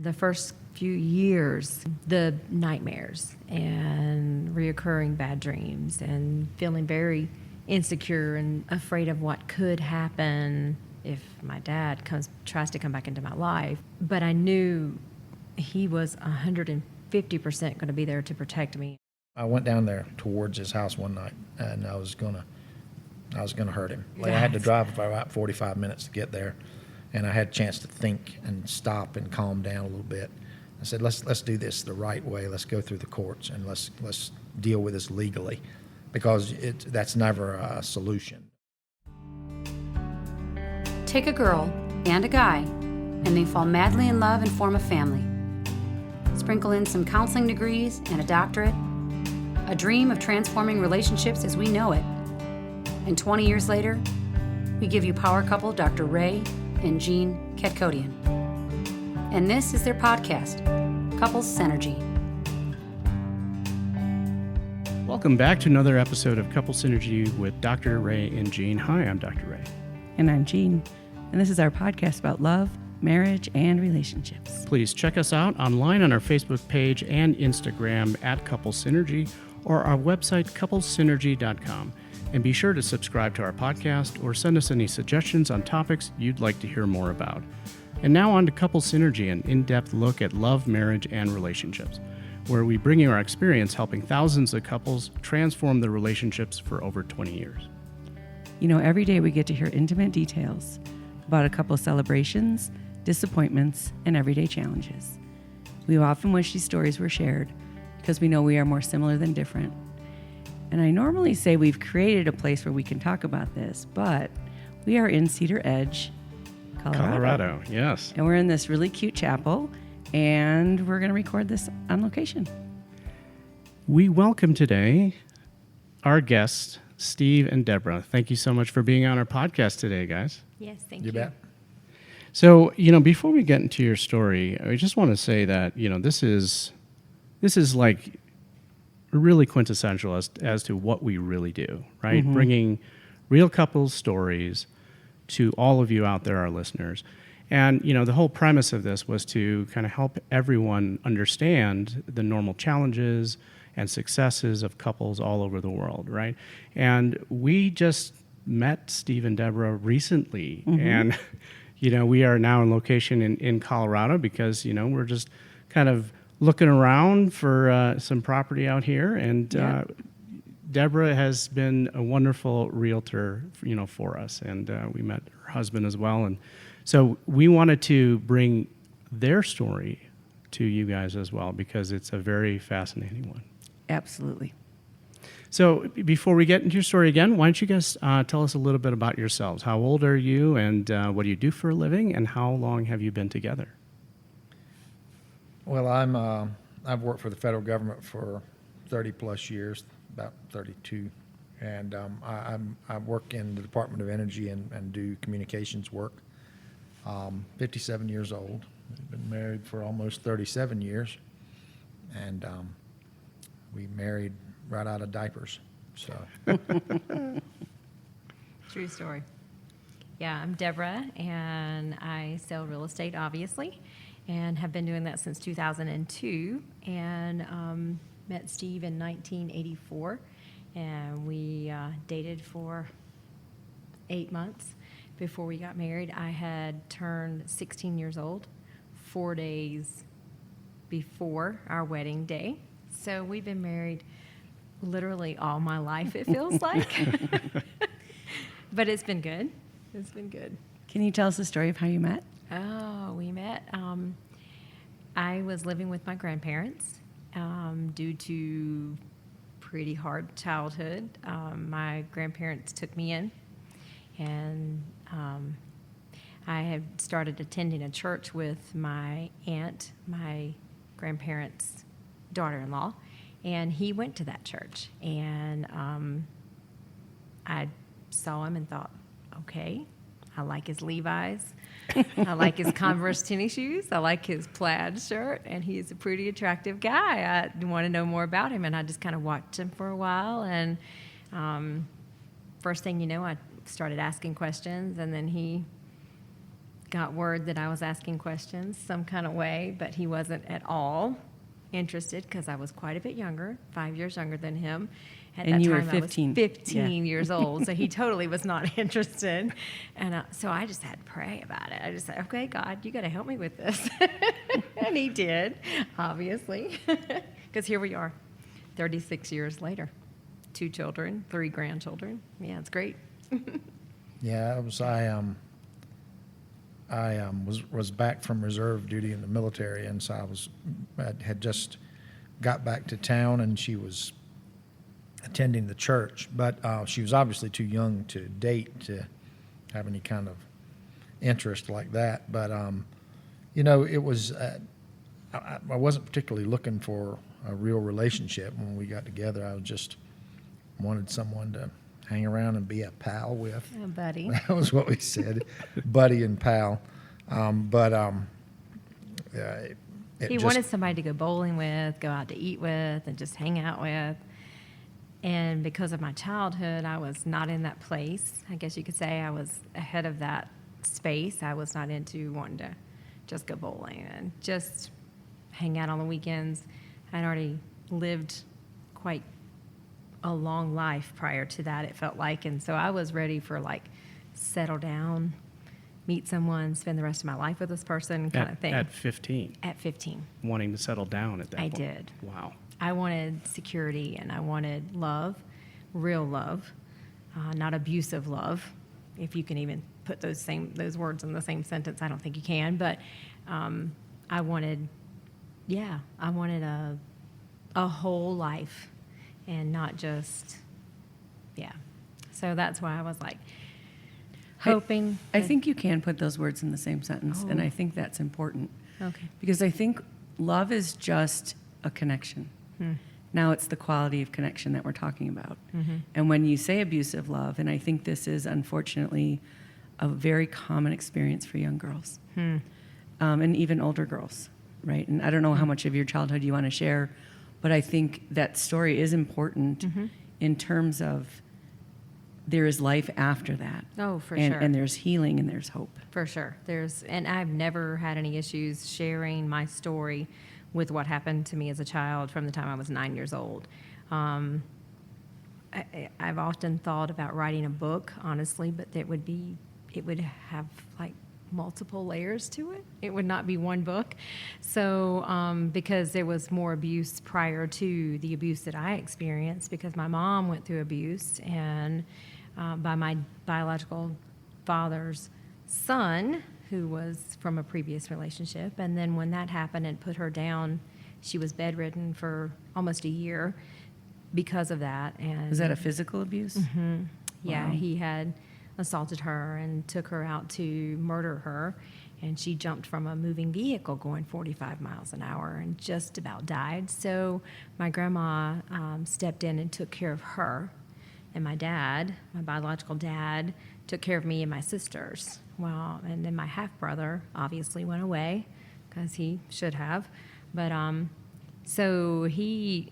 The first few years, the nightmares and reoccurring bad dreams and feeling very insecure and afraid of what could happen if my dad tries to come back into my life. But I knew he was 150% going to be there to protect me. I went down there towards his house one night, and I was gonna hurt him. Like, I had to drive for about 45 minutes to get there, and I had a chance to think and stop and calm down a little bit. I said, let's do this the right way. Let's go through the courts, and let's deal with this legally, because that's never a solution. Take a girl and a guy, and they fall madly in love and form a family. Sprinkle in some counseling degrees and a doctorate, a dream of transforming relationships as we know it. And 20 years later, we give you power couple Dr. Ray and Jean Katkodian. And this is their podcast, Couples Synergy. Welcome back to another episode of Couple Synergy with Dr. Ray and Jean. Hi, I'm Dr. Ray. And I'm Jean. And this is our podcast about love, marriage, and relationships. Please check us out online on our Facebook page and Instagram at Couple Synergy, or our website, couplesynergy.com. And be sure to subscribe to our podcast or send us any suggestions on topics you'd like to hear more about. And now on to Couple Synergy, an in-depth look at love, marriage, and relationships, where we bring you our experience helping thousands of couples transform their relationships for over 20 years. You know, every day we get to hear intimate details about a couple's celebrations, disappointments, and everyday challenges. We often wish these stories were shared because we know we are more similar than different. And I normally say we've created a place where we can talk about this, but we are in Cedar Edge, Colorado. Yes. And we're in this really cute chapel, and we're going to record this on location. We welcome today our guests, Steve and Debra. Thank you so much for being on our podcast today, guys. Yes, thank you. You bet. So, before we get into your story, I just want to say that, this is like really quintessential as to what we really do, right? Mm-hmm. Bringing real couples stories to all of you out there, our listeners. And, the whole premise of this was to kind of help everyone understand the normal challenges and successes of couples all over the world, right? And we just met Steve and Debra recently, and we are now in location in Colorado because we're just kind of looking around for some property out here, and Debra has been a wonderful realtor, for us, and we met her husband as well, and so we wanted to bring their story to you guys as well because it's a very fascinating one. Absolutely. So before we get into your story again, why don't you guys tell us a little bit about yourselves? How old are you, and what do you do for a living, and how long have you been together? Well, I've worked for the federal government for 30 plus years, about 32, and I work in the Department of Energy and do communications work. 57 years old. I've been married for almost 37 years, and we married right out of diapers. So True story. Yeah, I'm Debra, and I sell real estate, obviously, and have been doing that since 2002, and met Steve in 1984, and we dated for 8 months before we got married. I had turned 16 years old 4 days before our wedding day. So we've been married literally all my life, it feels like. But it's been good. It's been good. Can you tell us the story of how you met? Oh, we met. I was living with my grandparents due to pretty hard childhood. My grandparents took me in, and I had started attending a church with my aunt, my grandparents' daughter-in-law, and he went to that church, and I saw him and thought, okay, I like his Levi's, I like his Converse tennis shoes, I like his plaid shirt, and he's a pretty attractive guy. I want to know more about him, and I just kind of watched him for a while, and first thing you know, I started asking questions, and then he got word that I was asking questions some kind of way, but he wasn't at all interested because I was quite a bit younger, 5 years younger than him. At And that you were time, 15. I was 15 Yeah. years old, so he totally was not interested. And so I just had to pray about it. I just said, okay, God, you got to help me with this. And he did, obviously, because here we are, 36 years later. 2 children, 3 grandchildren. Yeah, it's great. Yeah, I was back from reserve duty in the military, and so I had just got back to town, and she was attending the church, but she was obviously too young to date to have any kind of interest like that. But it was I wasn't particularly looking for a real relationship when we got together. I just wanted someone to hang around and be a pal with. Oh, buddy. That was what we said, buddy and pal. He wanted somebody to go bowling with, go out to eat with, and just hang out with. And because of my childhood, I was not in that place. I guess you could say I was ahead of that space. I was not into wanting to just go bowling and just hang out on the weekends. I'd already lived quite a long life prior to that, it felt like. And so I was ready for settle down, meet someone, spend the rest of my life with this person kind of thing. At 15, At 15. wanting to settle down at that I point. did. Wow. I wanted security and I wanted love, real love, not abusive love. If you can even put those words in the same sentence, I don't think you can. But I wanted a whole life, and not just, So that's why I was hoping. I think you can put those words in the same sentence, and Oh. I think that's important. Okay. Because I think love is just a connection. Now it's the quality of connection that we're talking about. And when you say abusive love, and I think this is unfortunately a very common experience for young girls, and even older girls, right? And I don't know how much of your childhood you want to share, but I think that story is important in terms of there is life after that. Oh, for and, sure. And there's healing and there's hope. For sure. And I've never had any issues sharing my story with what happened to me as a child from the time I was 9 years old. I've often thought about writing a book, honestly, but it would have multiple layers to it. It would not be one book. So, because there was more abuse prior to the abuse that I experienced, because my mom went through abuse, and by my biological father's son, who was from a previous relationship. And then when that happened and put her down, she was bedridden for almost a year because of that. And Was that a physical abuse? yeah, Wow. he had assaulted her and took her out to murder her. And she jumped from a moving vehicle going 45 miles an hour and just about died. So my grandma stepped in and took care of her. And my dad, my biological dad, took care of me and my sisters. Well, and then my half-brother obviously went away because he should have. But so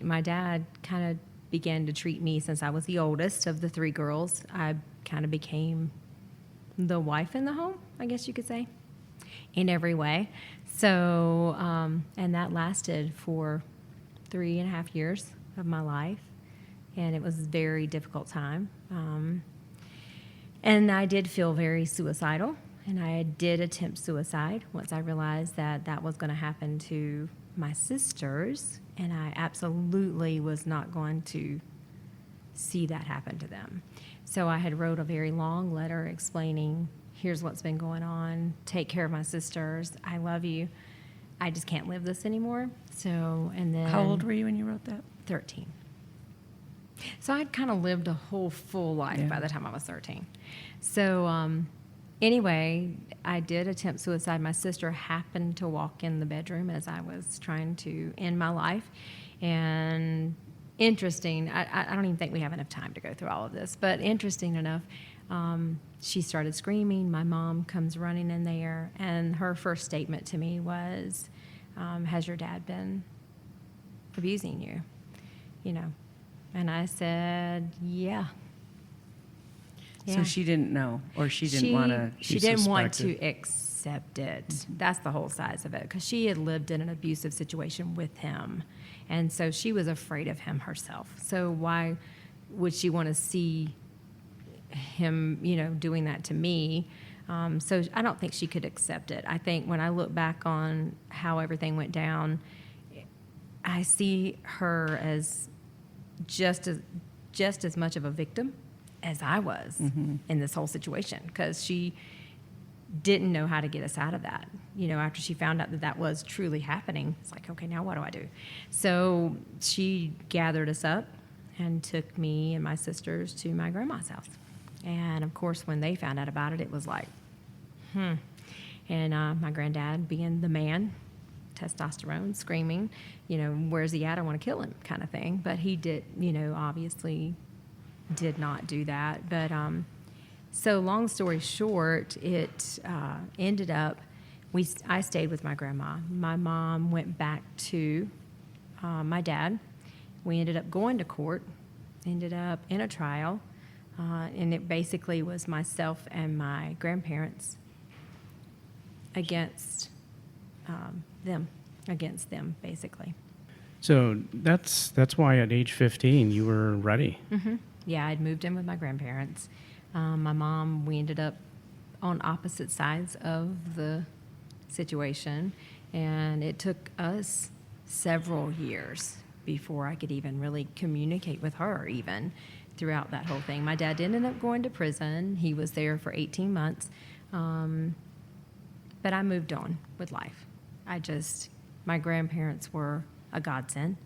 my dad kind of began to treat me, since I was the oldest of the 3 girls. I kind of became the wife in the home, I guess you could say, in every way. So, and that lasted for 3.5 years of my life. And it was a very difficult time. And I did feel very suicidal, and I did attempt suicide once I realized that that was going to happen to my sisters, and I absolutely was not going to see that happen to them. So I had wrote a very long letter explaining, here's what's been going on, take care of my sisters, I love you, I just can't live this anymore. So, and then... How old were you when you wrote that? 13. So I'd kind of lived a whole full life by the time I was 13. So anyway, I did attempt suicide. My sister happened to walk in the bedroom as I was trying to end my life. And interesting, I don't even think we have enough time to go through all of this, but interesting enough, she started screaming. My mom comes running in there, and her first statement to me was, has your dad been abusing you? You know. And I said, yeah. So she didn't know, or she didn't want to. She didn't want to suspected. accept it. That's the whole size of it, because she had lived in an abusive situation with him, and so she was afraid of him herself. So why would she want to see him, doing that to me? So I don't think she could accept it. I think when I look back on how everything went down, I see her as just as much of a victim as I was in this whole situation, because she didn't know how to get us out of that. After she found out that that was truly happening, it's like, okay, now what do I do? So she gathered us up and took me and my sisters to my grandma's house. And of course, when they found out about it, it was like, And my granddad, being the man, testosterone, screaming, where's he at? I want to kill him, kind of thing. But he did, obviously did not do that. But so long story short, it ended up, I stayed with my grandma. My mom went back to my dad. We ended up going to court, ended up in a trial, and it basically was myself and my grandparents against them, basically. So that's why at age 15 you were ready. Mm-hmm. Yeah, I'd moved in with my grandparents. My mom, we ended up on opposite sides of the situation, and it took us several years before I could even really communicate with her even throughout that whole thing. My dad ended up going to prison. He was there for 18 months. But I moved on with life. My grandparents were a godsend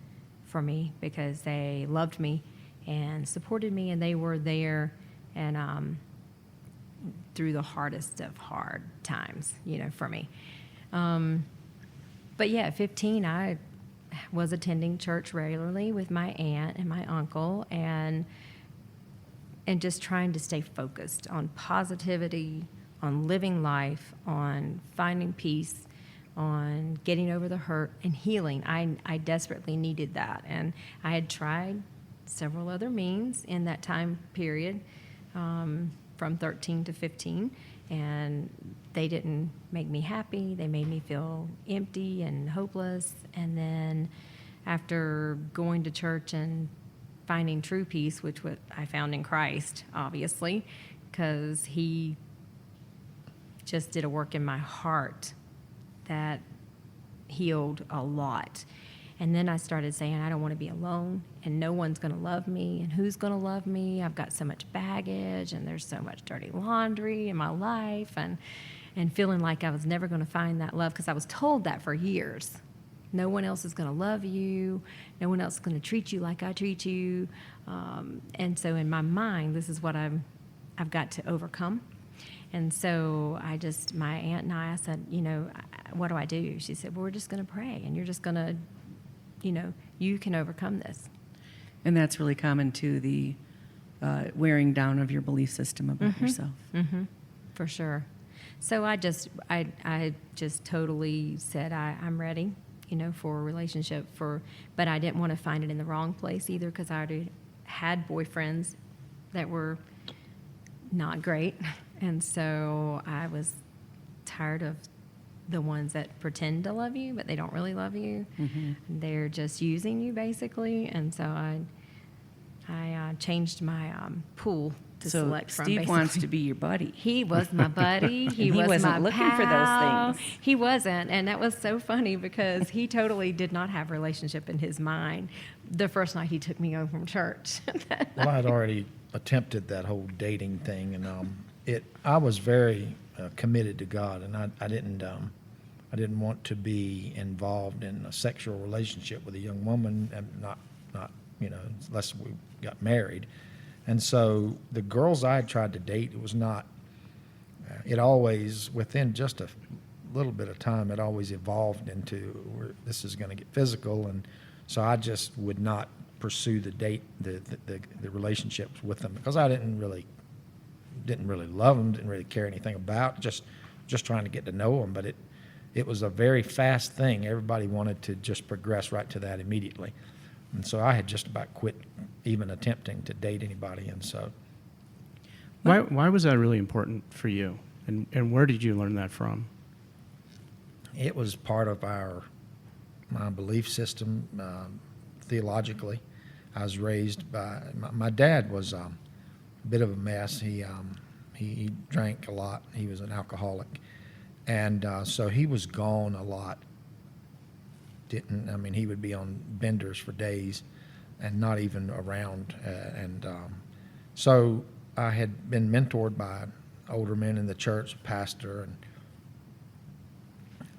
for me because they loved me and supported me, and they were there and through the hardest of hard times, for me. But yeah, at 15, I was attending church regularly with my aunt and my uncle, and just trying to stay focused on positivity, on living life, on finding peace, on getting over the hurt and healing. I desperately needed that. And I had tried several other means in that time period, from 13 to 15, and they didn't make me happy. They made me feel empty and hopeless. And then after going to church and finding true peace, which I found in Christ, obviously, because he just did a work in my heart that healed a lot. And then I started saying, I don't want to be alone, and no one's going to love me, and who's going to love me? I've got so much baggage, and there's so much dirty laundry in my life, and feeling like I was never going to find that love, because I was told that for years. No one else is going to love you. No one else is going to treat you like I treat you. And so in my mind, this is what I've got to overcome. And so my aunt and I said, what do I do? She said, well, we're just going to pray, and you're just going to, you can overcome this. And that's really common to the wearing down of your belief system about yourself. Mm-hmm. For sure. So I just totally said, I'm ready, for a relationship, but I didn't want to find it in the wrong place either, because I already had boyfriends that were not great. And so I was tired of the ones that pretend to love you, but they don't really love you. Mm-hmm. They're just using you, basically. And so I changed my pool to select from. Steve wants to be your buddy. He was my buddy. He wasn't my looking pal. for those things. He wasn't, and that was so funny because he totally did not have a relationship in his mind the first night he took me home from church. Well, I had already attempted that whole dating thing, and I was very committed to God, and I didn't want to be involved in a sexual relationship with a young woman, and not unless we got married. And so the girls I had tried to date, it was not. It always, within just a little bit of time, it always evolved into this is going to get physical, and so I just would not pursue the relationships with them because I didn't really love them, didn't really care anything about, just trying to get to know them. But it was a very fast thing. Everybody wanted to just progress right to that immediately. And so I had just about quit even attempting to date anybody. And so, why was that really important for you? And where did you learn that from? it was part of my belief system theologically. I was raised by my dad was a bit of a mess. He drank a lot. He was an alcoholic, and so he was gone a lot. He would be on benders for days, and not even around. So I had been mentored by older men in the church, a pastor, and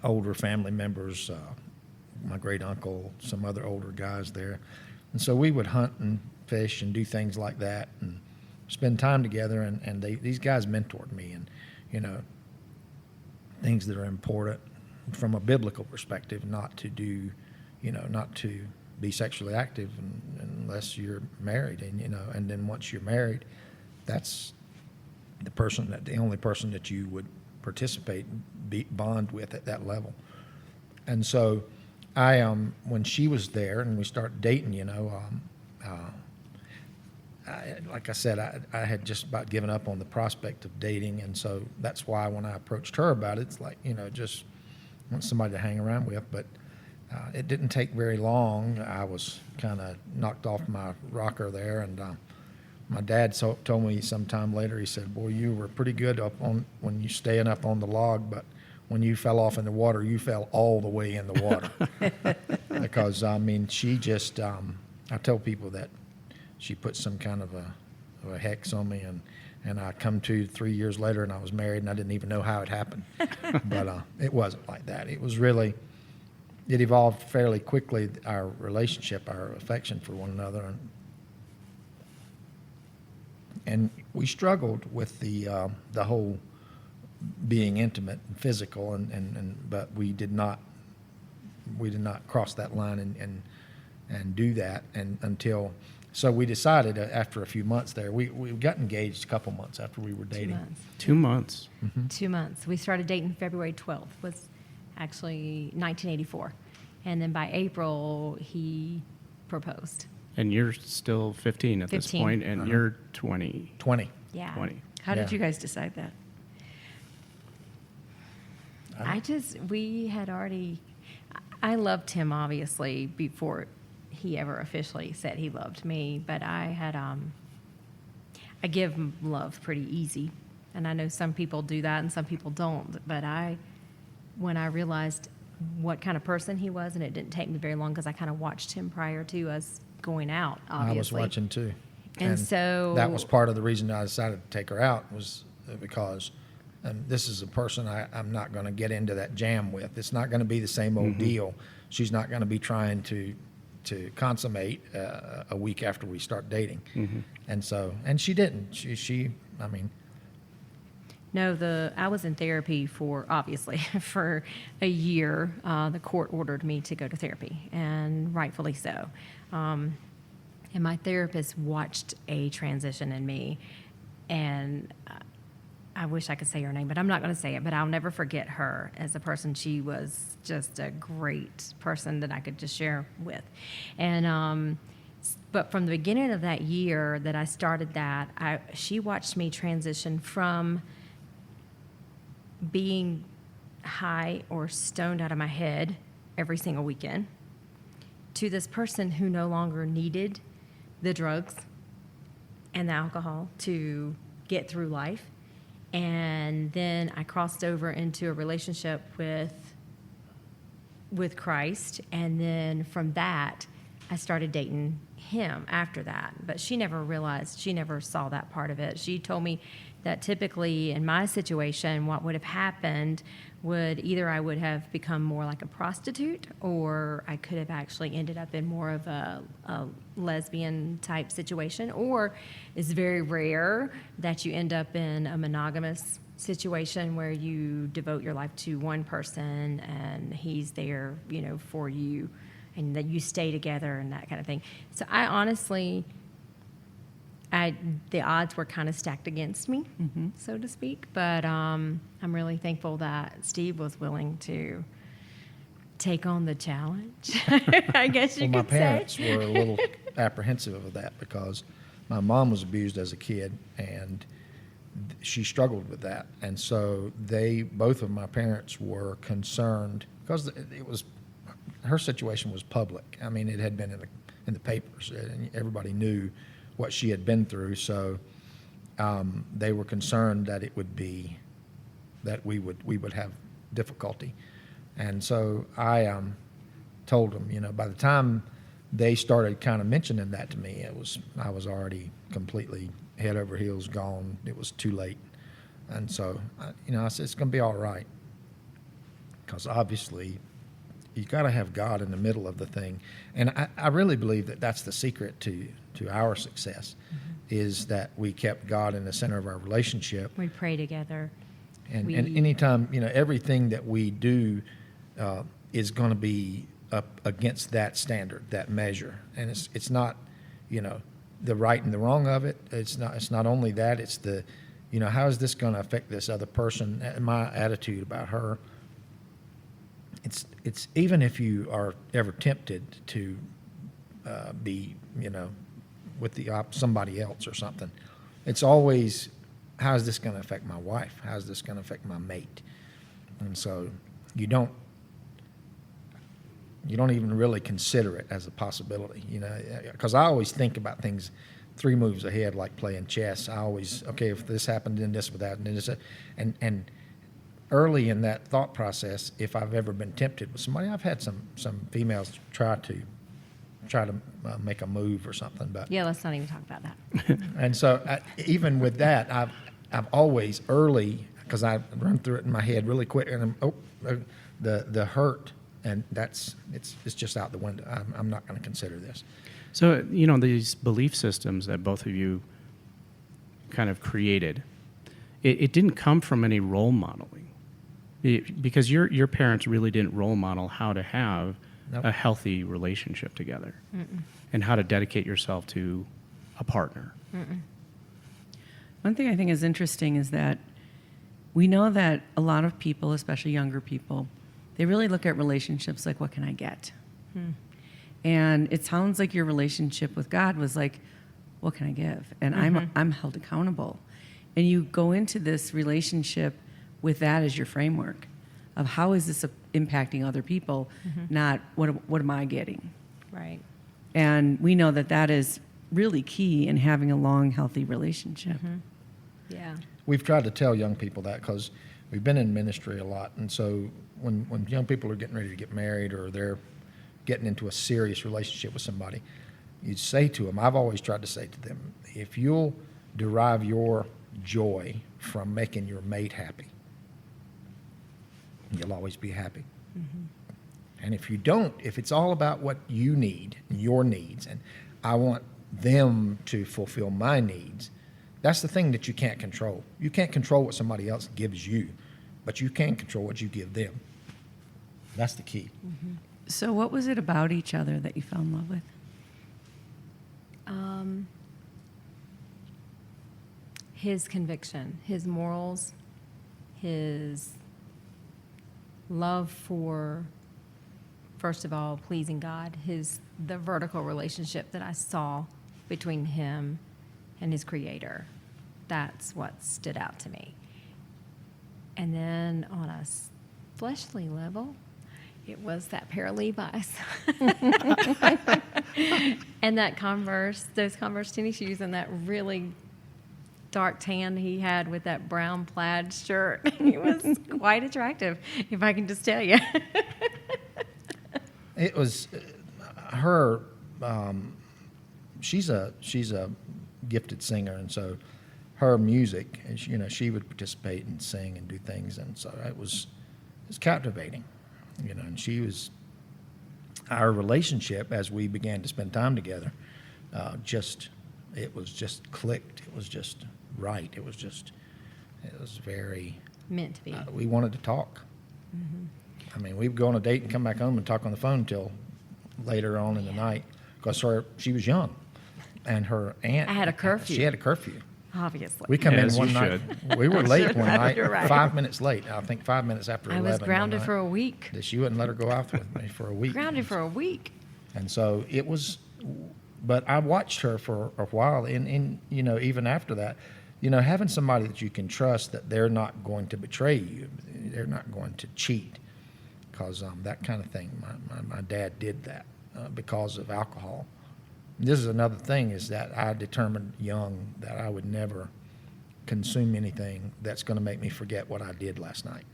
older family members, my great uncle, some other older guys there. And so we would hunt and fish and do things like that and spend time together. And these guys mentored me, and, things that are important from a biblical perspective, not to be sexually active unless you're married. And then once you're married, that's the only person that you would participate, bond with at that level. And so I, when she was there and we started dating, like I said, I had just about given up on the prospect of dating. And so that's why when I approached her about it, it's like, just want somebody to hang around with. But it didn't take very long. I was kind of knocked off my rocker there. And my dad told me sometime later, he said, "Boy, you were pretty good when you staying up on the log, but when you fell off in the water, you fell all the way in the water." Because, she just, I tell people that she put some kind of a hex on me, and I come to 3 years later and I was married and I didn't even know how it happened. But it wasn't like that. It was really, it evolved fairly quickly, our relationship, our affection for one another. And we struggled with the whole being intimate and physical, but we did not cross that line and do that until. So we decided after a few months there, we got engaged a couple months after we were dating. 2 months. 2 months. Mm-hmm. 2 months. We started dating February 12th, was actually 1984. And then by April, he proposed. And you're still 15 at this 15. point, and you're 20. 20. Yeah. 20. How did Yeah. you guys decide that? I loved him obviously before he ever officially said he loved me, but I give love pretty easy. And I know some people do that and some people don't, but when I realized what kind of person he was, and it didn't take me very long because I kind of watched him prior to us going out, obviously. I was watching too. And so that was part of the reason I decided to take her out, was because this is a person I'm not going to get into that jam with. It's not going to be the same old deal. She's not going to be trying to consummate a week after we start dating. And she didn't. No, I was in therapy for a year. The court ordered me to go to therapy, and rightfully so. And my therapist watched a transition in me, and I wish I could say her name, but I'm not going to say it. But I'll never forget her as a person. She was just a great person that I could just share with. And but from the beginning of that year that I started that, she watched me transition from being high or stoned out of my head every single weekend to this person who no longer needed the drugs and the alcohol to get through life. And then I crossed over into a relationship with Christ, and then from that I started dating him after that. But she never saw that part of it. She told me that typically in my situation, what would have happened would either I would have become more like a prostitute, or I could have actually ended up in more of a lesbian type situation, or it's very rare that you end up in a monogamous situation where you devote your life to one person and he's there, for you, and that you stay together and that kind of thing. So I honestly, the odds were kind of stacked against me, so to speak. But I'm really thankful that Steve was willing to take on the challenge, I guess you Well, could my say. parents were a little apprehensive of that because my mom was abused as a kid, and she struggled with that. And so both of my parents were concerned because her situation was public. I mean, it had been in the papers, and everybody knew what she had been through. So they were concerned that that we would have difficulty. And so I told them, by the time they started kind of mentioning that to me, I was already completely head over heels gone. It was too late. And so, I said, it's going to be all right. Because obviously, you got to have God in the middle of the thing. And I really believe that that's the secret to our success, is that we kept God in the center of our relationship. We pray together. And anytime, everything that we do is going to be up against that standard, that measure. And it's not, the right and the wrong of it. It's not only that, it's the, how is this going to affect this other person? My attitude about her. It's even if you are ever tempted to be, with somebody else or something, it's always, how is this going to affect my wife? How is this going to affect my mate? And so you don't even really consider it as a possibility, because I always think about things 3 moves ahead, like playing chess. I always, okay, if this happened, then this with that, and then this, and early in that thought process, if I've ever been tempted with somebody, I've had some females try to make a move or something, but Yeah, let's not even talk about that. and so even with that, I've always early, because I run through it in my head really quick, and the hurt, and it's just out the window. I'm not going to consider this. So, these belief systems that both of you kind of created, it didn't come from any role modeling. Because your parents really didn't role model how to have Nope. a healthy relationship together and how to dedicate yourself to a partner. One thing I think is interesting is that we know that a lot of people, especially younger people, they really look at relationships like, what can I get? And it sounds like your relationship with God was like, what can I give? And I'm held accountable. And you go into this relationship with that as your framework of how is this impacting other people, not what am I getting? Right. And we know that that is really key in having a long, healthy relationship. Yeah. We've tried to tell young people that because we've been in ministry a lot, and so when young people are getting ready to get married or they're getting into a serious relationship with somebody, you say to them, I've always tried to say to them, if you'll derive your joy from making your mate happy, you'll always be happy. And if you don't, if it's all about what you need, your needs, and I want them to fulfill my needs, that's the thing that you can't control. You can't control what somebody else gives you, but you can control what you give them. That's the key. So what was it about each other that you fell in love with? His conviction, his morals, his love for, first of all, pleasing God, the vertical relationship that I saw between him and his creator. That's what stood out to me. And then on a fleshly level, it was that pair of Levi's. And those Converse tennis shoes, and that really dark tan he had with that brown plaid shirt. It was quite attractive, if I can just tell you. It was her. She's a gifted singer, and so her music, she would participate and sing and do things, and so it was captivating, And she was, our relationship as we began to spend time together, it was just clicked. It was just right. It was very Meant to be. We wanted to talk. I mean, we'd go on a date and come back home and talk on the phone until later on in the night because she was young, and her aunt. I had a curfew. She had a curfew. Obviously. We come in As one you night. We were late one night. You're right. 5 minutes late. I think 5 minutes after 11. I was one grounded night, for a week. that she wouldn't let her go out with me for a week. Grounded for a week. And so it was, but I watched her for a while, and even after that, having somebody that you can trust, that they're not going to betray you, they're not going to cheat, because that kind of thing. My dad did that because of alcohol. This is another thing, is that I determined young that I would never consume anything that's going to make me forget what I did last night.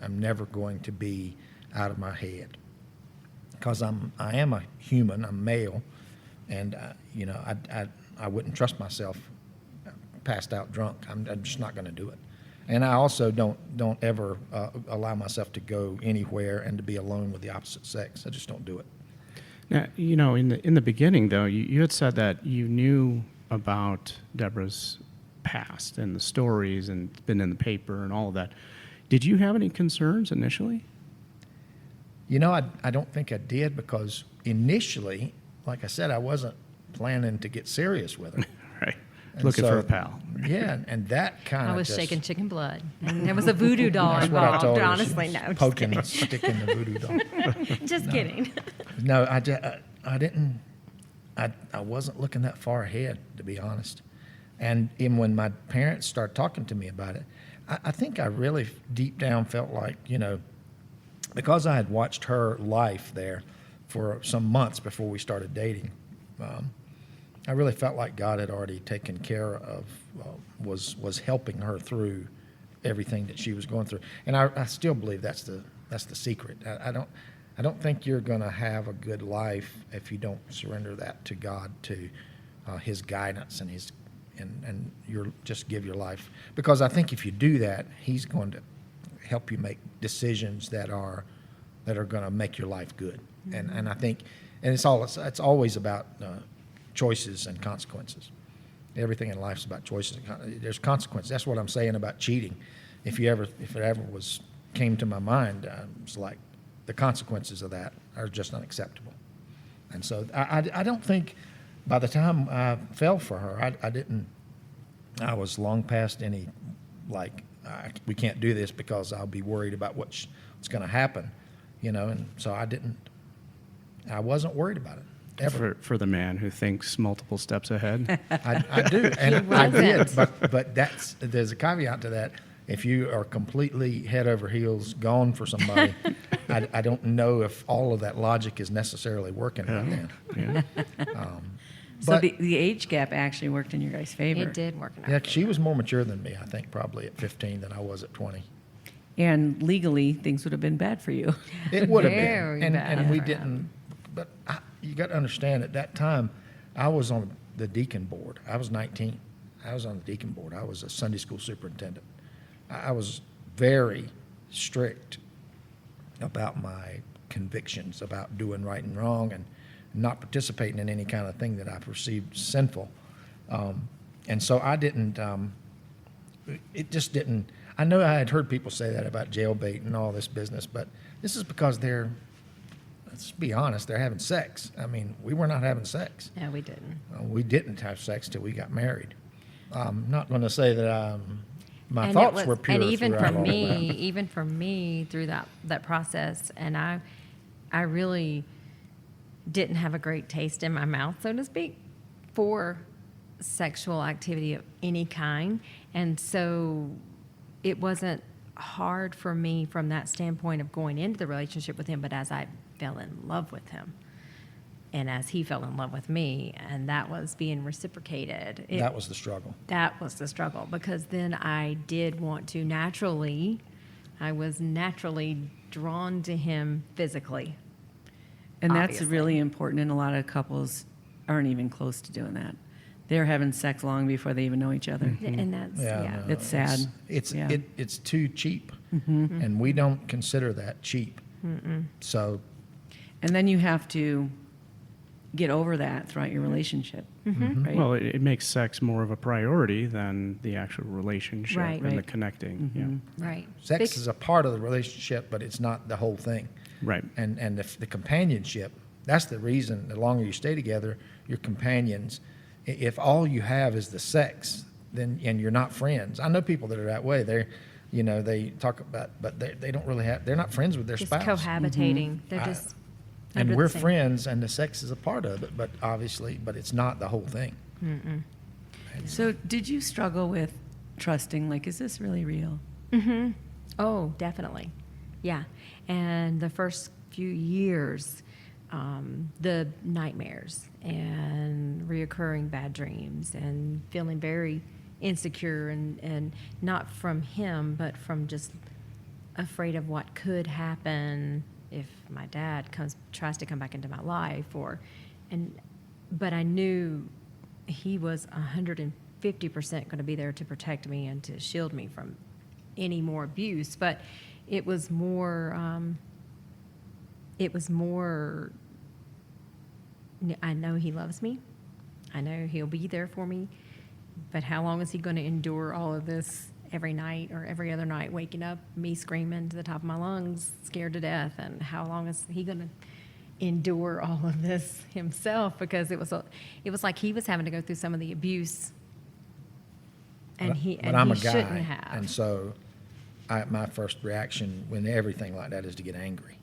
I'm never going to be out of my head, because I am a human, I'm male, and I wouldn't trust myself passed out drunk. I'm just not going to do it. And I also don't ever allow myself to go anywhere and to be alone with the opposite sex. I just don't do it. Now, in the beginning, though, you had said that you knew about Debra's past and the stories and it's been in the paper and all of that. Did you have any concerns initially? I don't think I did, because initially, like I said, I wasn't planning to get serious with her. Right. And Looking for so- a pal. Yeah, and that kind of I was shaking chicken blood. And there was a voodoo doll That's what I involved, told her. honestly. She's No, just poking, kidding. sticking the voodoo doll. Just kidding. No, I didn't. I wasn't looking that far ahead, to be honest. And even when my parents started talking to me about it, I think I really deep down felt like, because I had watched her life there for some months before we started dating, I really felt like God had already taken care of, was helping her through everything that she was going through. And I still believe that's the secret. I don't think you're going to have a good life if you don't surrender that to God, to His guidance and you're just give your life. Because I think if you do that, He's going to help you make decisions that are going to make your life good. And I think, and it's always about choices and consequences. Everything in life is about choices. There's consequences. That's what I'm saying about cheating. If it ever came to my mind, it's like the consequences of that are just unacceptable. And so I don't think by the time I fell for her, I was long past any, we can't do this because I'll be worried about what's going to happen, and so I wasn't worried about it. Ever. For the man who thinks multiple steps ahead. I do, and I did, but there's a caveat to that. If you are completely head over heels gone for somebody, I don't know if all of that logic is necessarily working right then. Yeah. So But- the age gap actually worked in your guys' favor. It did work in our Yeah, favor. she was more mature than me, I think, probably at 15 than I was at 20. And legally, things would have been bad for you. It would have Very been, bad and we for didn't. him. But you got to understand, at that time, I was on the deacon board. I was 19. I was on the deacon board. I was a Sunday school superintendent. I was very strict about my convictions about doing right and wrong, and not participating in any kind of thing that I perceived sinful. And so I didn't. It just didn't. I know I had heard people say that about jailbait and all this business, but this is because let's be honest, they're having sex. I mean, we were not having sex. No, we didn't. We didn't have sex till we got married. I'm not going to say that my And thoughts were pure. And even throughout for all of me, that. even for me through that process, and I really didn't have a great taste in my mouth, so to speak, for sexual activity of any kind. And so it wasn't hard for me from that standpoint of going into the relationship with him, but as I fell in love with him and as he fell in love with me, and that was being reciprocated. That was the struggle. That was the struggle, because then I did want to I was naturally drawn to him physically. And that's Obviously. really important, and a lot of couples aren't even close to doing that. They're having sex long before they even know each other. And that's, yeah. no, It's sad. It's Yeah. it's too cheap, and we don't consider that cheap. So And then you have to get over that throughout your relationship, right? Well, it makes sex more of a priority than the actual relationship Right. and the Right. connecting. Right. sex is a part of the relationship, but it's not the whole thing. Yeah. Right. And the companionship, that's the reason. The longer you stay together, your companions. If all you have is the sex, then and you're not friends. I know people that are that way. They talk about, but they don't really have. They're not friends with their Just spouse. cohabitating. They're just And under the we're same- friends, and the sex is a part of it, but it's not the whole thing. So did you struggle with trusting, like, is this really real? Oh, definitely. Yeah. And the first few years, the nightmares and reoccurring bad dreams and feeling very insecure and not from him, but from just afraid of what could happen if my dad tries to come back into my life but I knew he was 150% going to be there to protect me and to shield me from any more abuse. But it was more, I know he loves me. I know he'll be there for me. But how long is he going to endure all of this every night or every other night, waking up, me screaming to the top of my lungs, scared to death? And how long is he going to endure all of this himself? Because it was like he was having to go through some of the abuse, and But I'm a he guy, shouldn't have. and so my first reaction when everything like that is to get angry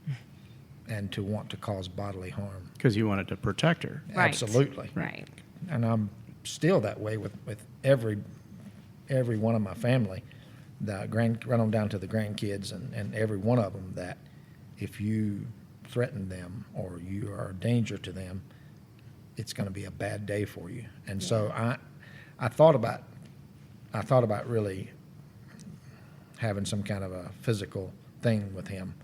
and to want to cause bodily harm. Because you wanted to protect her. Right. Absolutely. Right. And I'm still that way with every one of my family, right on down to the grandkids and every one of them, that if you threaten them or you are a danger to them, it's going to be a bad day for you. And so I thought about really having some kind of a physical thing with him.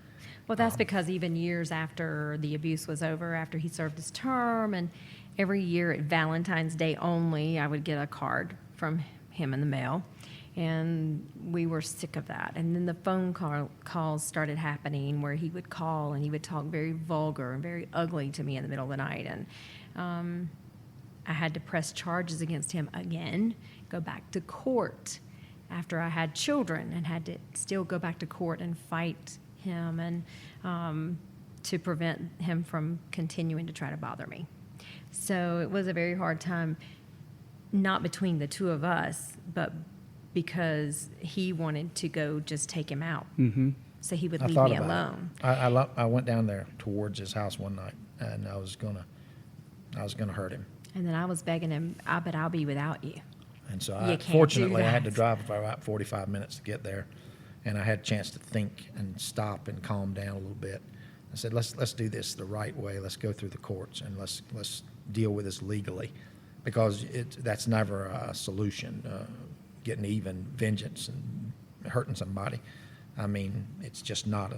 Well, that's because even years after the abuse was over, after he served his term, and every year at Valentine's Day only, I would get a card from him in the mail. And we were sick of that. And then the phone calls started happening where he would call and he would talk very vulgar and very ugly to me in the middle of the night. And I had to press charges against him again, go back to court after I had children, and had to still go back to court and fight him and to prevent him from continuing to try to bother me. So it was a very hard time, not between the two of us, but because he wanted to go just take him out. Mm-hmm. So he would I leave thought me about alone. it. I went down there towards his house one night, and I was gonna hurt him. And then I was begging him, but I'll be without you. And so You can't do fortunately, I had to that. drive for about 45 minutes to get there, and I had a chance to think and stop and calm down a little bit. I said, let's do this the right way. Let's go through the courts and let's deal with this legally, because that's never a solution. Getting even, vengeance, and hurting somebody. I mean, it's just not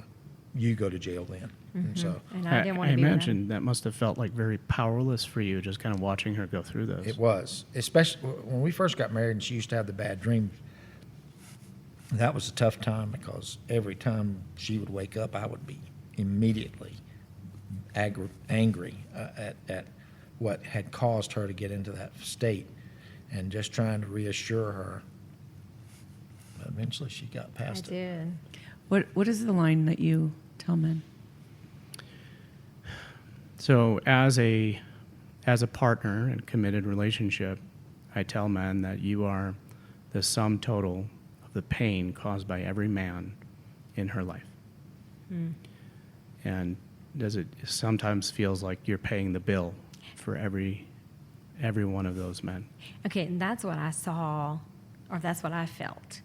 you go to jail then. And so And I didn't want to be imagine that must have felt like very powerless for you, just kind of watching her go through those. it was, especially when we first got married and she used to have the bad dreams. That was a tough time because every time she would wake up, I would be immediately angry at what had caused her to get into that state, and just trying to reassure her. But eventually she got I past it. did. What is the line that you tell men? So as a partner in a committed relationship, I tell men that you are the sum total of the pain caused by every man in her life. And it sometimes feels like you're paying the bill for every one of those men. Okay, and that's what I saw, or that's what I felt.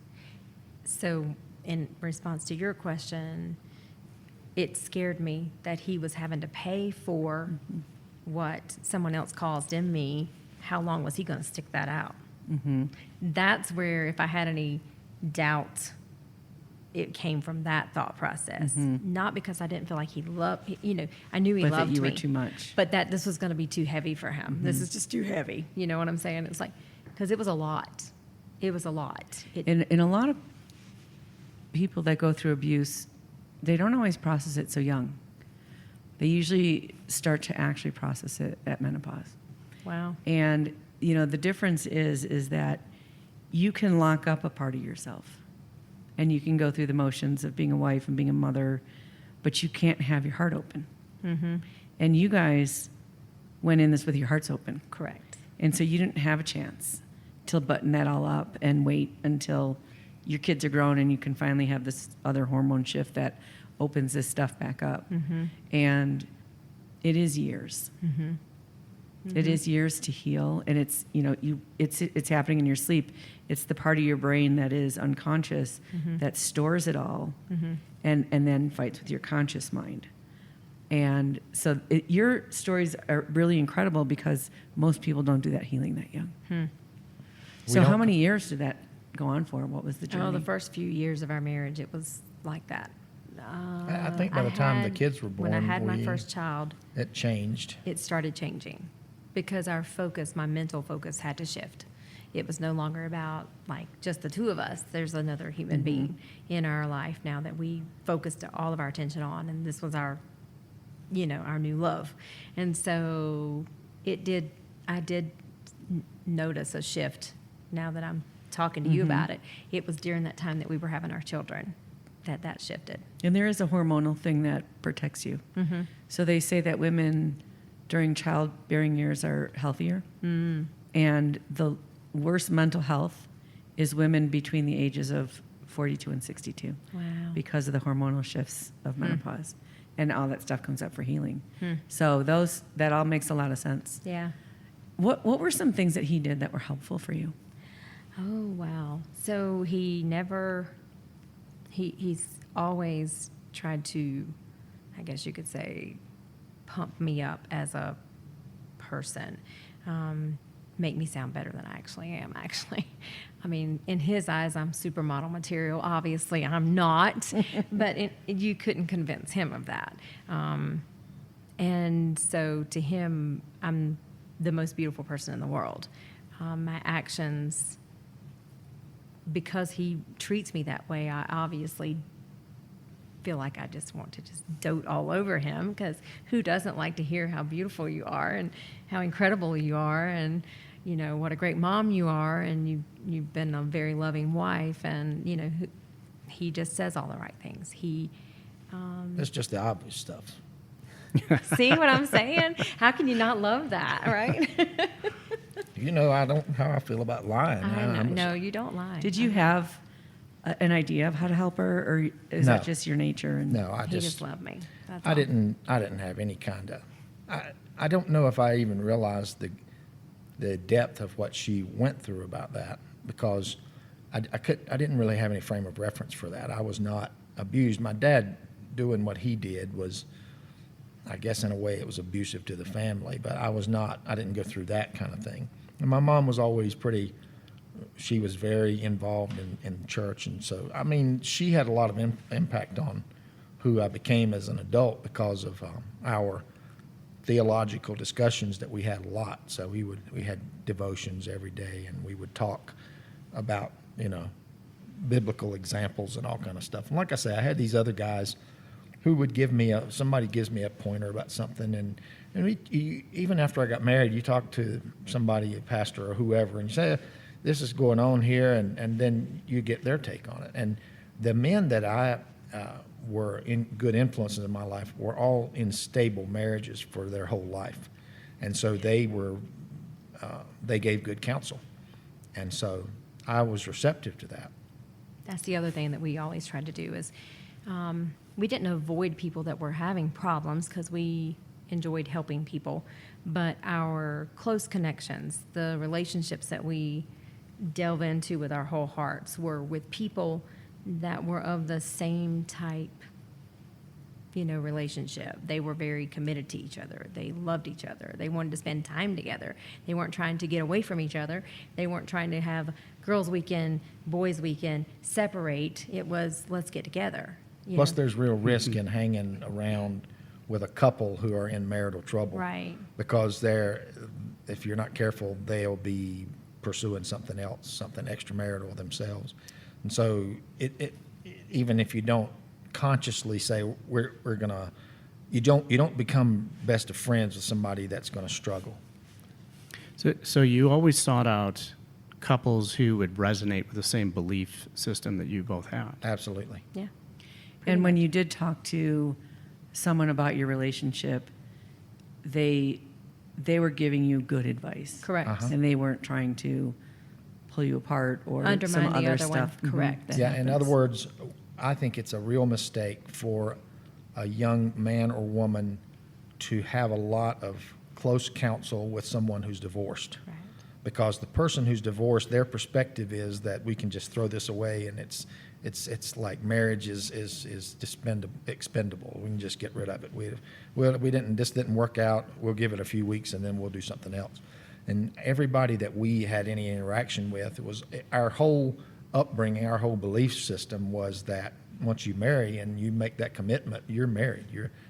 So in response to your question, it scared me that he was having to pay for what someone else caused in me. How long was he going to stick that out? That's where, if I had any doubt, it came from that thought process. Not because I didn't feel like he loved, I knew he But loved that you me. were too much. But that this was going to be too heavy for him. This is just too heavy. You know what I'm saying? It's like, because it was a lot. It was a lot. And a lot of people that go through abuse, they don't always process it so young. They usually start to actually process it at menopause. Wow. And the difference is that you can lock up a part of yourself, and you can go through the motions of being a wife and being a mother, but you can't have your heart open. And you guys went in this with your hearts open. Correct. And so you didn't have a chance to button that all up and wait until your kids are grown and you can finally have this other hormone shift that opens this stuff back up. And it is years. It is years to heal, and it's it's happening in your sleep. It's the part of your brain that is unconscious that stores it all, and then fights with your conscious mind. And so your stories are really incredible because most people don't do that healing that young. So how many years did that go on for? What was the journey? Oh, the first few years of our marriage, it was like that. I think by the time the kids were born, when I had my first child, it changed. it started changing because our focus, my mental focus, had to shift. It was no longer about like just the two of us. There's another human being in our life now that we focused all of our attention on, and this was our, our new love. And so I did notice a shift now that I'm talking to you about it. It was during that time that we were having our children that shifted. And there is a hormonal thing that protects you. So they say that women during childbearing years are healthier. And the worst mental health is women between the ages of 42 and 62. Wow. Because of the hormonal shifts of menopause. And all that stuff comes up for healing. So that all makes a lot of sense. Yeah. What were some things that he did that were helpful for you? Oh, wow. So he's always tried to, I guess you could say, pump me up as a person, make me sound better than I actually am, actually. I mean, in his eyes, I'm supermodel material. Obviously, I'm not, but you couldn't convince him of that. And so to him, I'm the most beautiful person in the world. My actions, because he treats me that way, I obviously feel like I just want to just dote all over him, because who doesn't like to hear how beautiful you are and how incredible you are, and what a great mom you are, and you've been a very loving wife, and he just says all the right things. That's just the obvious stuff. See what I'm saying? How can you not love that, right? I don't how I feel about lying. I know. No, you don't lie. Did you have an idea of how to help her, or is No. that just your nature? And No, He just loved me. That's I all. didn't have any kind of. I don't know if I even realized the depth of what she went through about that, because I didn't really have any frame of reference for that. I was not abused. My dad doing what he did was, I guess in a way it was abusive to the family, but I didn't go through that kind of thing. And my mom was always she was very involved in church, and so, I mean, she had a lot of impact on who I became as an adult because of our theological discussions that we had a lot. So we had devotions every day, and we would talk about, biblical examples and all kind of stuff. And like I say, I had these other guys who would somebody gives me a pointer about something, and even after I got married, you talk to somebody, a pastor or whoever, and you say, this is going on here, and then you get their take on it. And the men that I were in good influences in my life were all in stable marriages for their whole life, and so they gave good counsel, and so I was receptive to that. That's the other thing that we always tried to do is we didn't avoid people that were having problems, because we enjoyed helping people, but our close connections, the relationships that we delve into with our whole hearts, were with people that were of the same type, relationship. They were very committed to each other. They loved each other. They wanted to spend time together. They weren't trying to get away from each other. They weren't trying to have girls' weekend, boys' weekend, separate. It was, let's get together. Plus, there's real risk in hanging around with a couple who are in marital trouble. Right. Because if you're not careful, they'll be pursuing something else, something extramarital themselves. And so even if you don't consciously say we're gonna, you don't become best of friends with somebody that's gonna struggle. So you always sought out couples who would resonate with the same belief system that you both had. Absolutely. Yeah. And when you did talk to someone about your relationship, they were giving you good advice. Correct. And they weren't trying to pull you apart or Undermine some the other other one. stuff. Correct. That Yeah, in other happens. words, I think it's a real mistake for a young man or woman to have a lot of close counsel with someone who's divorced. Right. Because the person who's divorced, their perspective is that we can just throw this away, and it's like marriage is expendable. We can just get rid of it. This didn't work out. We'll give it a few weeks and then we'll do something else. And everybody that we had any interaction with, it was our whole upbringing, our whole belief system was that once you marry and you make that commitment, you're married.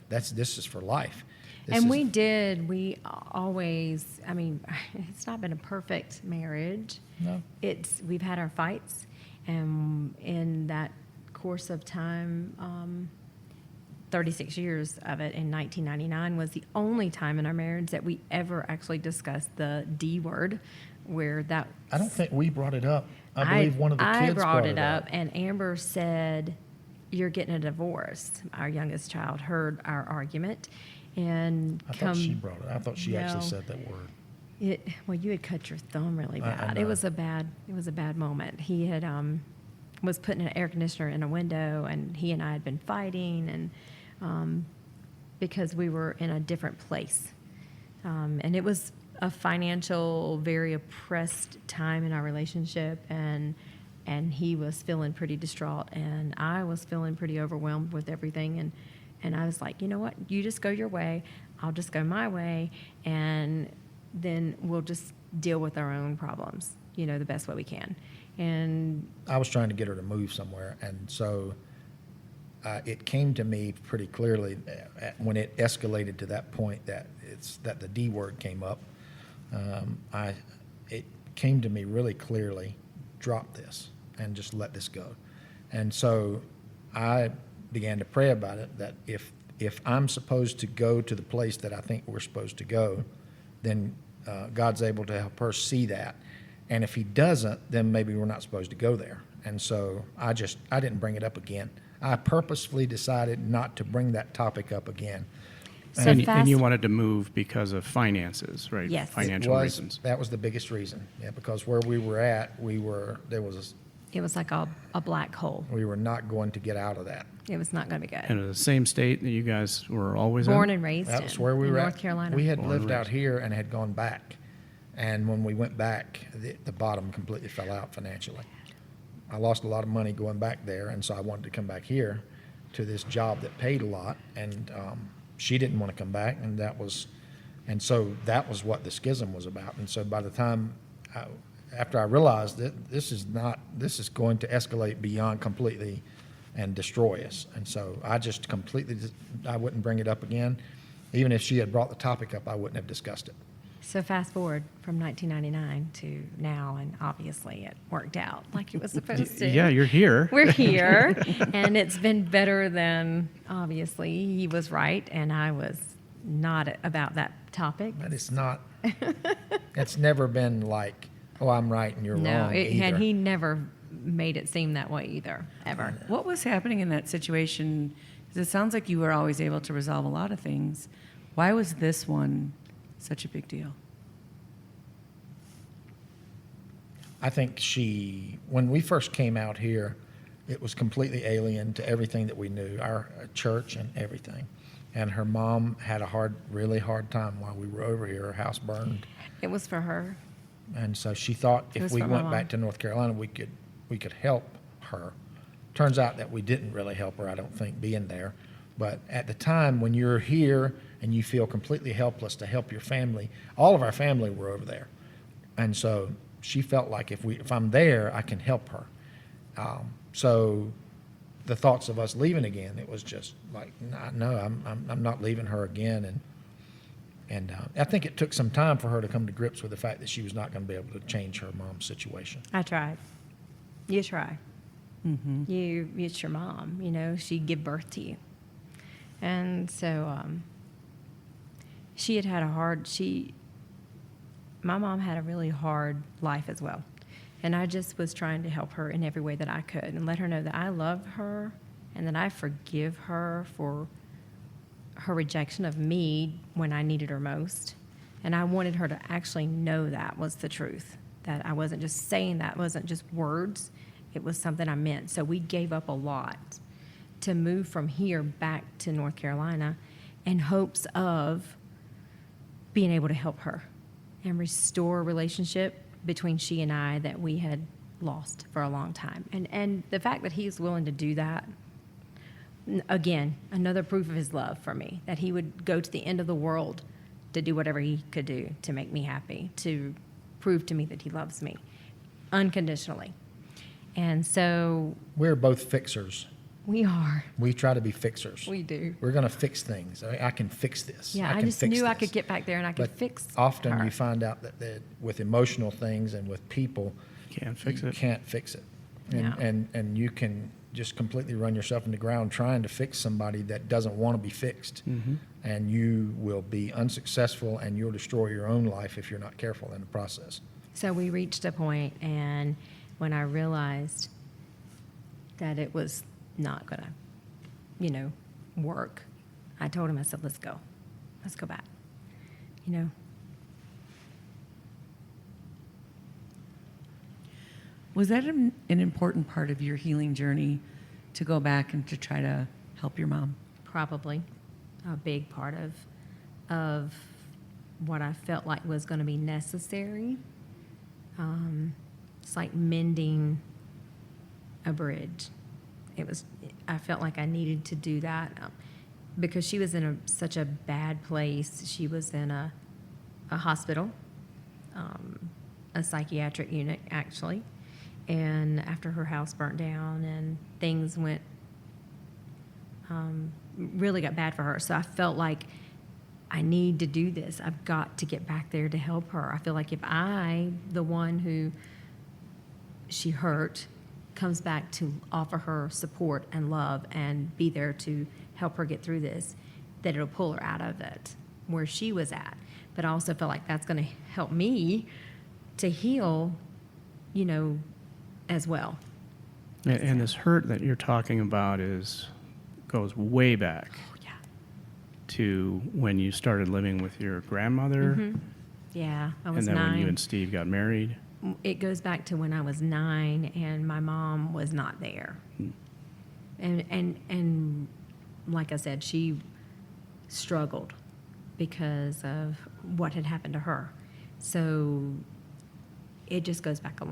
This is for life. We always, I mean, it's not been a perfect marriage. No. We've had our fights, and in that course of time, 36 years of it, in 1999 was the only time in our marriage that we ever actually discussed the D word, where that. I don't think we brought it up. I believe one of the kids brought it up, and Amber said, "You're getting a divorce." Our youngest child heard our argument. And I thought she brought it. I thought she actually said that word. Well, you had cut your thumb really I bad. know. It was a bad moment. He had was putting an air conditioner in a window, and he and I had been fighting, and because we were in a different place, and it was a financial, very oppressed time in our relationship, and he was feeling pretty distraught, and I was feeling pretty overwhelmed with everything, and I was like, you know what? You just go your way. I'll just go my way. And then we'll just deal with our own problems, the best way we can. And I was trying to get her to move somewhere. And so it came to me pretty clearly when it escalated to that point that the D word came up. It came to me really clearly, drop this and just let this go. And so I began to pray about it, that if I'm supposed to go to the place that I think we're supposed to go, then God's able to help her see that. And if he doesn't, then maybe we're not supposed to go there. And so I didn't bring it up again. I purposefully decided not to bring that topic up again. So And you wanted to move because of finances, right? Yes. Financial reasons. That was the biggest reason. Yeah, because where we were at, it was like a black hole. we were not going to get out of that. It was not going to be good. And in the same state that you guys were always in? Born and raised That in, was where we in were North at. Carolina. We had Born and lived out raised. here and had gone back. And when we went back, the bottom completely fell out financially. I lost a lot of money going back there, and so I wanted to come back here to this job that paid a lot. And she didn't want to come back, and so that was what the schism was about. And so by the time, after I realized that this is going to escalate beyond completely and destroy us. And so I just I wouldn't bring it up again. Even if she had brought the topic up, I wouldn't have discussed it. So fast forward from 1999 to now, and obviously it worked out like it was supposed to. Yeah, you're here. We're here, and it's been better than, obviously, he was right, and I was not about that topic. But it's not, it's never been like, oh, I'm right and you're No, wrong either. and he never made it seem that way either, ever. What was happening in that situation? Because it sounds like you were always able to resolve a lot of things. Why was this one such a big deal? I think when we first came out here, it was completely alien to everything that we knew, our church and everything. And her mom had a really hard time while we were over here. Her house burned. It was for her. And so she thought It if was we for my went mom. back to North Carolina, we could help her. Turns out that we didn't really help her, I don't think, being there. But at the time, when you're here and you feel completely helpless to help your family, all of our family were over there. And so she felt like if I'm there, I can help her. So the thoughts of us leaving again, it was just like, no, I'm not leaving her again. And I think it took some time for her to come to grips with the fact that she was not going to be able to change her mom's situation. I tried. You try. Mm-hmm. It's your mom. She give birth to you, and so she had my mom had a really hard life as well. And I just was trying to help her in every way that I could and let her know that I love her and that I forgive her for her rejection of me when I needed her most. And I wanted her to actually know that was the truth, that I wasn't just saying that, it wasn't just words, it was something I meant. So we gave up a lot to move from here back to North Carolina in hopes of being able to help her and restore a relationship between she and I that we had lost for a long time. And the fact that he's willing to do that, again, another proof of his love for me, that he would go to the end of the world to do whatever he could do to make me happy, to prove to me that he loves me unconditionally. And so We're both fixers. we are. We try to be fixers. We do. We're going to fix things. I can fix this. Yeah, I can just fix knew I this. could get back there and I could But fix often her. you find out that with emotional things and with people, Can't fix you it. can't fix it. And, Yeah. and you can just completely run yourself in the ground trying to fix somebody that doesn't want to be fixed. Mm-hmm. And you will be unsuccessful and you'll destroy your own life if you're not careful in the process. So we reached a point, and when I realized that it was not going to, work, I told him, I said, let's go back, Was that an important part of your healing journey to go back and to try to help your mom? probably a big part of what I felt like was going to be necessary. It's like mending a bridge. I felt like I needed to do that because she was in such a bad place. She was in a hospital, a psychiatric unit actually, and after her house burnt down and things went, really got bad for her. So I felt like I need to do this. I've got to get back there to help her. I feel like if I, the one who she hurt, comes back to offer her support and love and be there to help her get through this, that it'll pull her out of it where she was at. But I also feel like that's going to help me to heal, as well. And this hurt that you're talking about goes way back Oh, yeah. to when you started living with your grandmother, Mm-hmm. Yeah, I was and then 9. when you and Steve got married. It goes back to when I was 9 and my mom was not there. And like I said, she struggled because of what had happened to her. So it just goes back a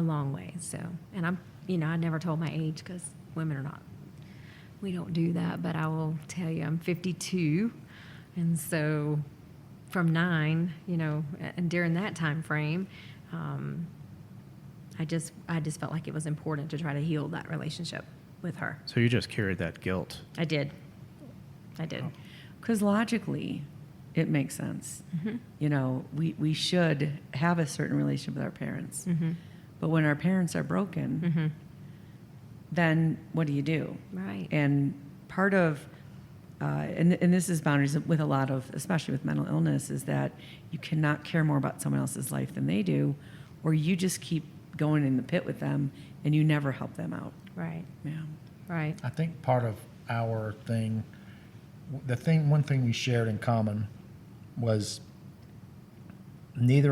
long way. So, and I never told my age because women are not, we don't do that, but I will tell you I'm 52. And so from 9, and during that time frame, I just felt like it was important to try to heal that relationship with her. So you just carried that guilt. I did. Because logically, it makes sense. We should have a certain relationship with our parents. But when our parents are broken, then what do you do? Right. And part of, and this is boundaries with a lot of, especially with mental illness, is that you cannot care more about someone else's life than they do, or you just keep going in the pit with them and you never help them out. Right. Yeah. Right. I think part of our thing, one thing we shared in common was with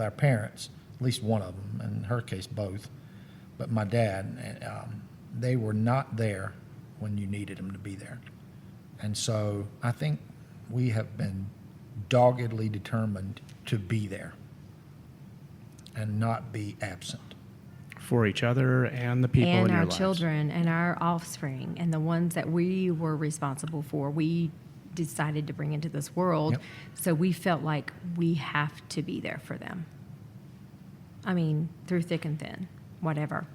our parents, at least one of them, in her case both, but my dad, they were not there when you needed them to be there. And so I think we have been doggedly determined to be there and not be absent. For each other and the people in And your our lives. children and our offspring and the ones that we were responsible for, we decided to bring into this world. Yep. So we felt like we have to be there for them. I mean, through thick and thin, whatever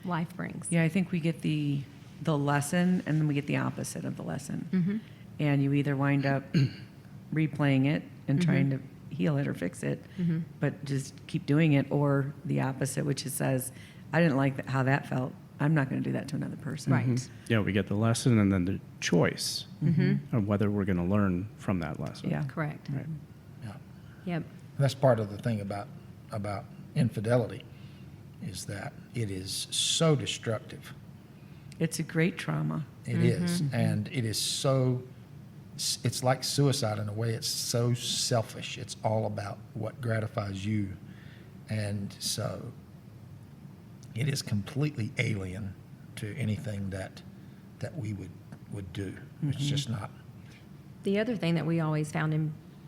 life brings. Yeah, I think we get the lesson and then we get the opposite of the lesson. And you either wind up replaying it and trying to heal it or fix it, but just keep doing it, or the opposite, which says, I didn't like how that felt. I'm not going to do that to another person. Right. Yeah, we get the lesson and then the choice of whether we're going to learn from that lesson. Yeah. Correct. Right. Yeah. Yep. That's part of the thing about infidelity, is that it is so destructive. It's a great trauma. It is, and it is so. It's like suicide in a way. It's so selfish. It's all about what gratifies you, and so it is completely alien to anything that we would do. It's just not. The other thing that we always found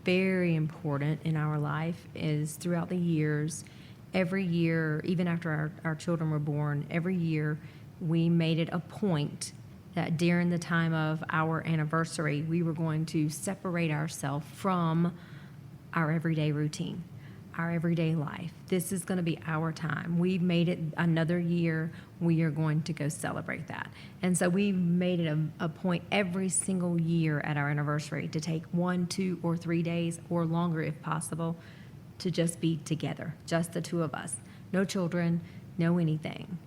very important in our life is throughout the years, every year, even after our children were born, every year we made it a point that during the time of our anniversary, we were going to separate ourselves from our everyday routine, our everyday life. This is going to be our time. We've made it another year. We are going to go celebrate that. And so we made it a point every single year at our anniversary to take 1, 2, or 3 days or longer if possible to just be together, just the two of us. No children, no anything.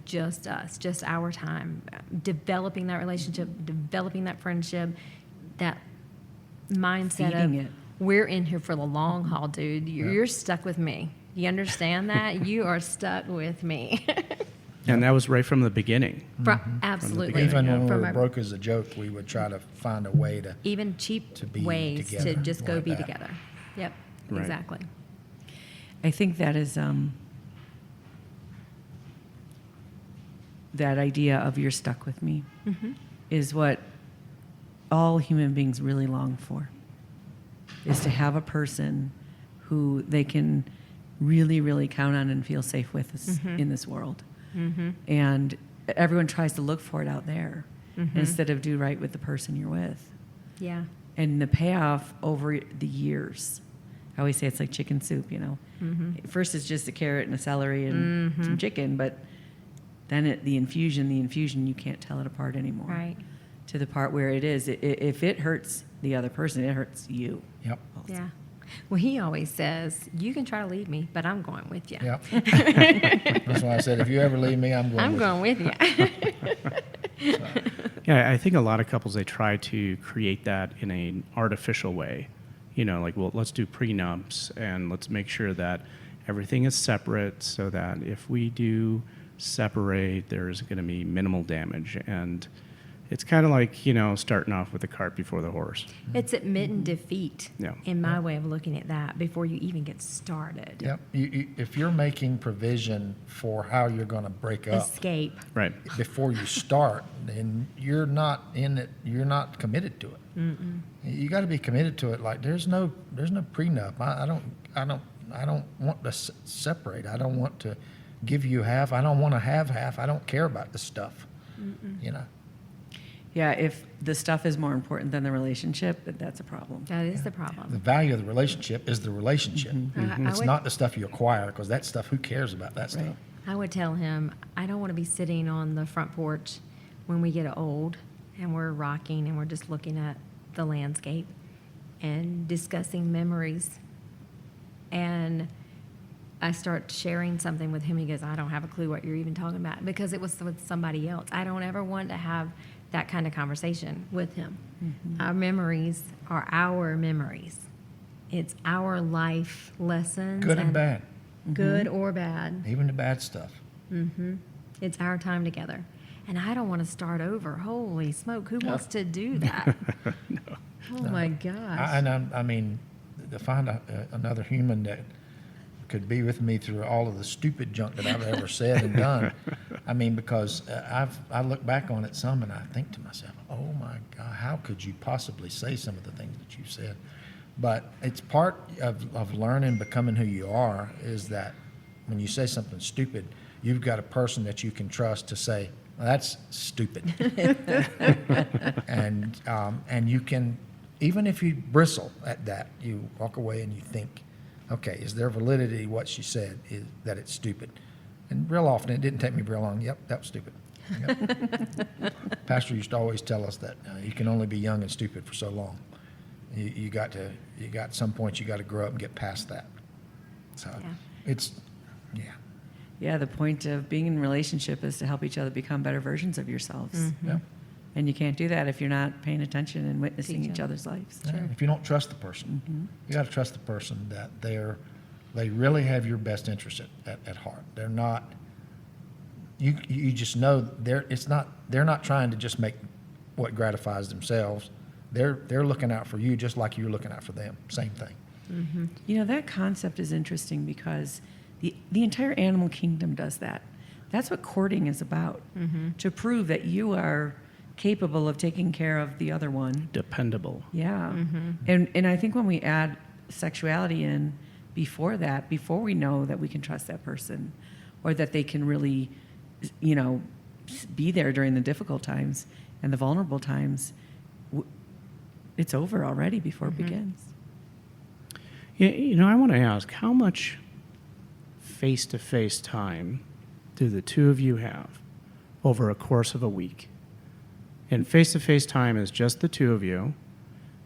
Just us, just our time, developing that relationship, developing that friendship, that mindset Feeding of it. we're in here for the long haul, dude. You're stuck with me. You understand that? You are stuck with me. And that was right from the beginning. Absolutely. Even when we From were our- broke as a joke, we would try to find a way to. even cheap to be ways to together just go like be that. together. Yep, Right. exactly. I think that is that idea of you're stuck with me is what all human beings really long for, is to have a person who they can really, really count on and feel safe with us in this world. And everyone tries to look for it out there instead of do right with the person you're with. Yeah. And the payoff over the years, I always say it's like chicken soup, First it's just a carrot and a celery and some chicken, but then the infusion, you can't tell it apart anymore. Right. To the part where it is, if it hurts the other person, it hurts you. Yep. also. Yeah. Well, he always says, you can try to leave me, but I'm going with you. Yep. That's why I said, if you ever leave me, I'm going. I'm with going with you. Yeah, I think a lot of couples, they try to create that in an artificial way. Like, well, let's do prenups and let's make sure that everything is separate so that if we do separate, there's going to be minimal damage. And it's kind of like, starting off with the cart before the horse. It's admitting defeat, Yeah. in my way of looking at that, before you even get started. Yep. If you're making provision for how you're going to break up Escape. Right. before you start, then you're not in it. You're not committed to it. You got to be committed to it. Like there's no prenup. I don't want to separate. I don't want to give you half. I don't want to have half. I don't care about the stuff. Yeah, if the stuff is more important than the relationship, that's a problem. That is the The problem. value of the relationship is the relationship. I It's would- not the stuff you acquire, because that stuff, who cares about that stuff? Right. I would tell him, I don't want to be sitting on the front porch when we get old and we're rocking and we're just looking at the landscape and discussing memories. And I start sharing something with him. He goes, I don't have a clue what you're even talking about, because it was with somebody else. I don't ever want to have that kind of conversation with him. Our memories are our memories. It's our life lessons. Good and bad, Good or bad. even the bad stuff. It's our time together. And I don't want to start over. Holy smoke, who wants to do that? Oh my gosh. I mean, to find another human that could be with me through all of the stupid junk that I've ever said and done. I mean, because I look back on it some and I think to myself, oh my God, how could you possibly say some of the things that you said? But it's part of learning, becoming who you are, is that when you say something stupid, you've got a person that you can trust to say, well, that's stupid. And you can, even if you bristle at that, you walk away and you think, okay, is there validity what she said, is that it's stupid? And real often, it didn't take me real long, yep, that was stupid. Yep. Pastor used to always tell us that you can only be young and stupid for so long. You got some point you got to grow up and get past that. So Yeah. yeah. Yeah, the point of being in a relationship is to help each other become better versions of yourselves. Yeah. And you can't do that if you're not paying attention and witnessing Each each other. other's lives. Yeah, if you don't trust the person, you got to trust the person that they really have your best interest at heart. They're not. You just know they're not trying to just make what gratifies themselves. They're looking out for you just like you're looking out for them. Same thing. You know, that concept is interesting because the entire animal kingdom does that. That's what courting is about, to prove that you are capable of taking care of the other one. Dependable. Yeah. And I think when we add sexuality in before that, before we know that we can trust that person or that they can really, be there during the difficult times and the vulnerable times, it's over already before it begins. Yeah, I want to ask, how much face-to-face time do the two of you have over a course of a week? And face-to-face time is just the two of you,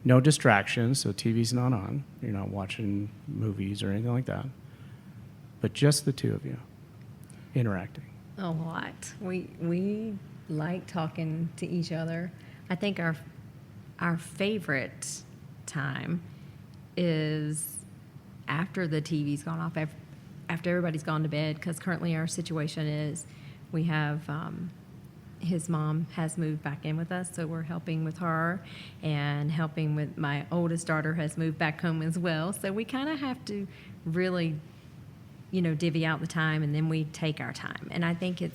no distractions, so TV's not on, you're not watching movies or anything like that, but just the two of you interacting. A lot. We like talking to each other. I think our favorite time is after the TV's gone off, after everybody's gone to bed, because currently our situation is we have his mom has moved back in with us, so we're helping with her and helping with my oldest daughter has moved back home as well. So we kind of have to really, divvy out the time, and then we take our time. And I think it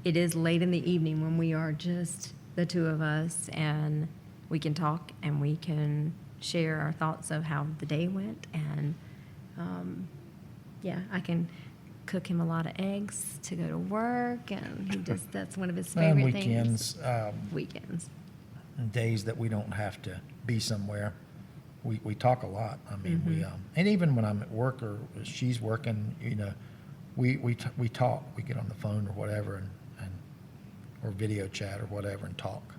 is late in the evening when we are just the two of us, and we can talk and we can share our thoughts of how the day went. And I can cook him a lot of eggs to go to work, and that's one of his favorite And things. weekends, Weekends. days that we don't have to be somewhere, we talk a lot. I mean, and even when I'm at work or she's working, we talk. We get on the phone or whatever, and or video chat or whatever, and talk.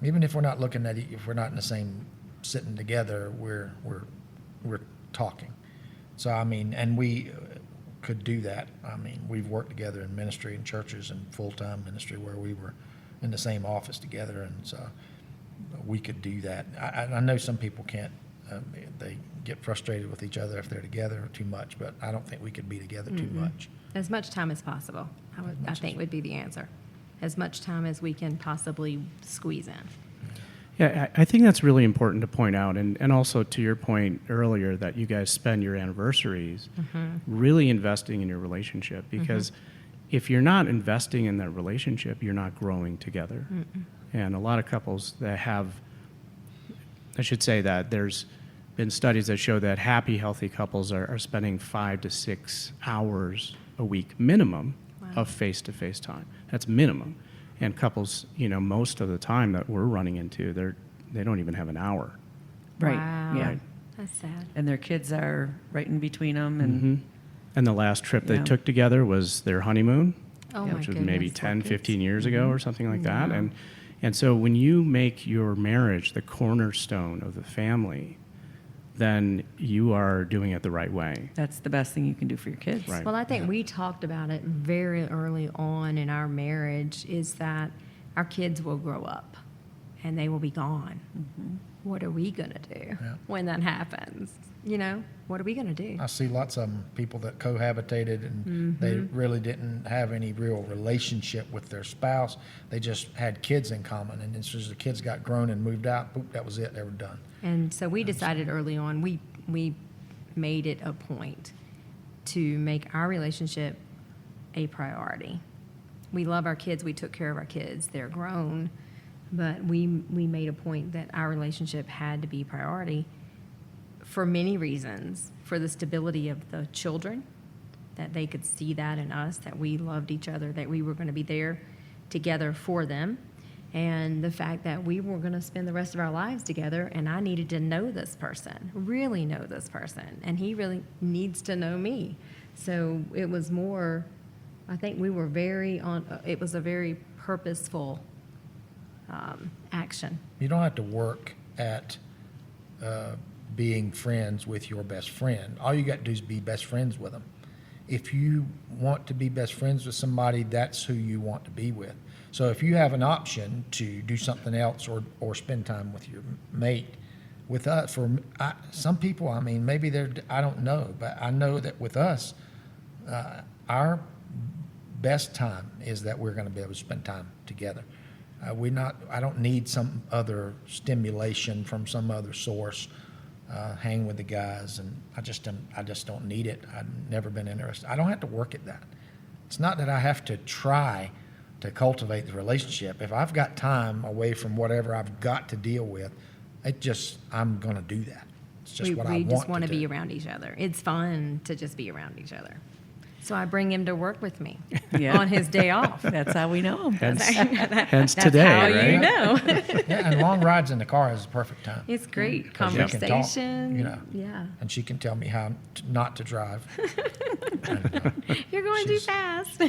Even if we're not looking at if we're not in the same sitting together, we're talking. So I mean, and we could do that. I mean, we've worked together in ministry and churches and full-time ministry where we were in the same office together, and so we could do that. I know some people can't. They get frustrated with each other if they're together too much, but I don't think we could be together too much. As much time as possible, I think would be the answer. As much time as we can possibly squeeze in. Yeah, I think that's really important to point out, and also to your point earlier that you guys spend your anniversaries really investing in your relationship, because if you're not investing in that relationship, you're not growing together. And a lot of couples that have, I should say that there's been studies that show that happy, healthy couples are spending 5 to 6 hours a week minimum of face-to-face time. That's minimum. And couples, most of the time that we're running into, they don't even have an hour. Right. Wow. Yeah. Right. That's sad. And their kids are right in between them. And And the last trip they Yeah. took together was their honeymoon, Oh, Yeah, my which was goodness. maybe 10, 15 years ago or something like that. Wow. And so when you make your marriage the cornerstone of the family, then you are doing it the right way. that's the best thing you can do for your kids. Right. Well, I think we talked about it very early on in our marriage, is that our kids will grow up and they will be gone. What are we going to do when that happens? What are we going to do? I see lots of people that cohabitated and they really didn't have any real relationship with their spouse. They just had kids in common, and as soon as the kids got grown and moved out, boop, that was it. They were done. And so we decided early on, we made it a point to make our relationship a priority. We love our kids. We took care of our kids. They're grown. But we made a point that our relationship had to be priority for many reasons. For the stability of the children, that they could see that in us, that we loved each other, that we were going to be there together for them. And the fact that we were going to spend the rest of our lives together, and I needed to know this person, really know this person, and he really needs to know me. So it was more, I think we were it was a very purposeful action. You don't have to work at being friends with your best friend. All you got to do is be best friends with them. If you want to be best friends with somebody, that's who you want to be with. So if you have an option to do something else or spend time with your mate, with us, some people, I mean, maybe I don't know, but I know that with us, our best time is that we're going to be able to spend time together. I don't need some other stimulation from some other source. Hang with the guys, and I just don't need it. I've never been interested. I don't have to work at that. It's not that I have to try to cultivate the relationship. If I've got time away from whatever I've got to deal with, I'm going to do that. It's just what I want to do. We just want to be around each other. It's fun to just be around each other. So I bring him to work with me Yeah. on his day off. That's how we know him. Hence That's today, how right? you know. Yeah, and long rides in the car is the perfect time. It's great 'Cause you can talk, conversation. you know. Yeah. And she can tell me how not to drive. And, You're going too she's- fast.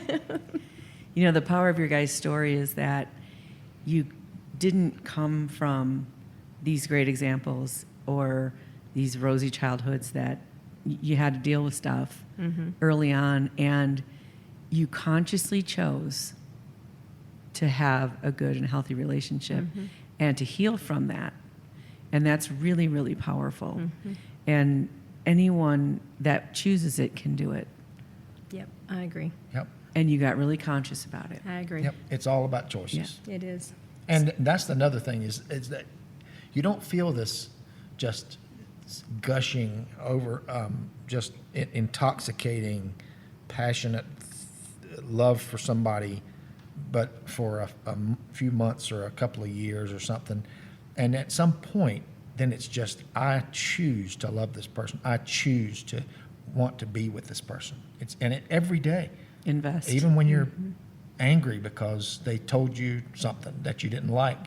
You know, the power of your guys' story is that you didn't come from these great examples or these rosy childhoods that you had to deal with stuff early on, and you consciously chose to have a good and healthy relationship and to heal from that. And that's really, really powerful. And anyone that chooses it can do it. Yep, I agree. Yep, And you got really conscious about it. I agree. yep. It's all about choices. It is. And that's another thing is that you don't feel this just gushing over, just intoxicating, passionate love for somebody, but for a few months or a couple of years or something. And at some point, then it's just, I choose to love this person. I choose to want to be with this person. Every day. Invest. Even when you're angry because they told you something that you didn't like,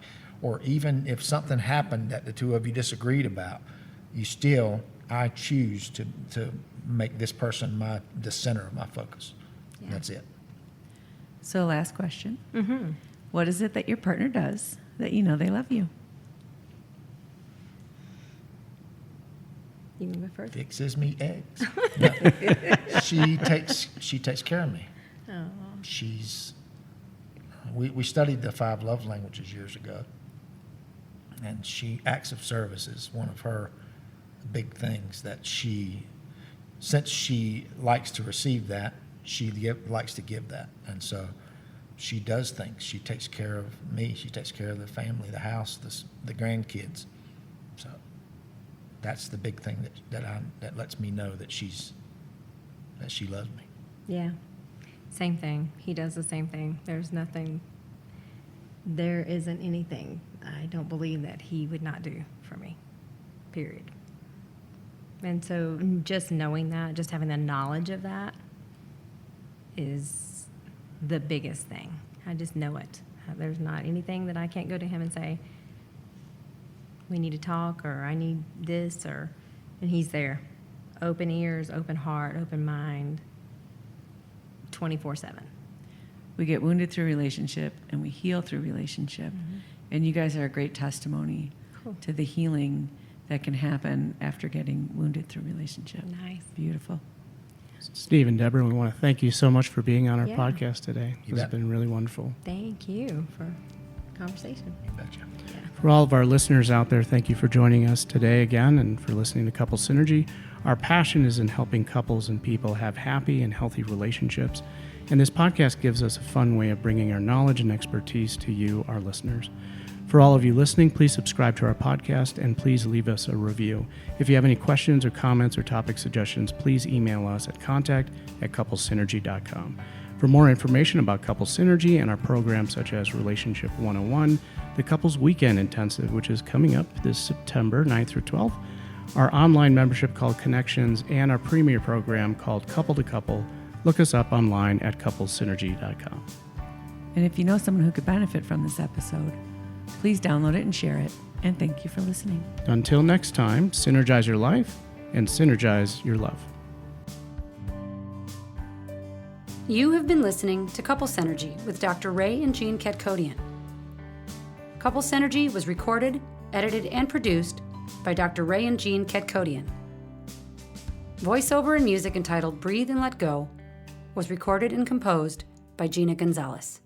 or even if something happened that the two of you disagreed about, I choose to make this person the center of my focus. Yeah. That's it. So last question. What is it that your partner does that you know they love you? You can go first. Fixes me eggs. No. She takes care of me. Oh, We studied the 5 love languages years ago, and acts of service is one of her big things that since she likes to receive that, she likes to give that. And so she does things. She takes care of me. She takes care of the family, the house, the grandkids. So that's the big thing that lets me know that she loves me. yeah. Same thing. He does the same thing. There isn't anything I don't believe that he would not do for me, period. And so just knowing that, just having the knowledge of that is the biggest thing. I just know it. There's not anything that I can't go to him and say, we need to talk, or I need this, and he's there. Open ears, open heart, open mind, 24/7. We get wounded through relationship and we heal through relationship. And you guys are a great testimony Cool. to the healing that can happen after getting wounded through relationship. Nice. Beautiful. Steve and Debra, we want to thank you so much for being on our Yeah. podcast today. You It's bet. been really wonderful. Thank you for the conversation. You betcha. Yeah. For all of our listeners out there, thank you for joining us today again and for listening to Couples Synergy. Our passion is in helping couples and people have happy and healthy relationships. And this podcast gives us a fun way of bringing our knowledge and expertise to you, our listeners. For all of you listening, please subscribe to our podcast and please leave us a review. If you have any questions or comments or topic suggestions, please email us at contact@couplesynergy.com. For more information about Couples Synergy and our programs such as Relationship 101, the Couples Weekend Intensive, which is coming up this September 9th through 12th, our online membership called Connections, and our premier program called Couple to Couple, look us up online at couplesynergy.com. And if you know someone who could benefit from this episode, please download it and share it. And thank you for listening. Until next time, synergize your life and synergize your love. You have been listening to Couple Synergy with Dr. Ray and Jean Ketkodian. Couple Synergy was recorded, edited, and produced by Dr. Ray and Jean Ketkodian. Voiceover and music entitled Breathe and Let Go was recorded and composed by Gina Gonzalez.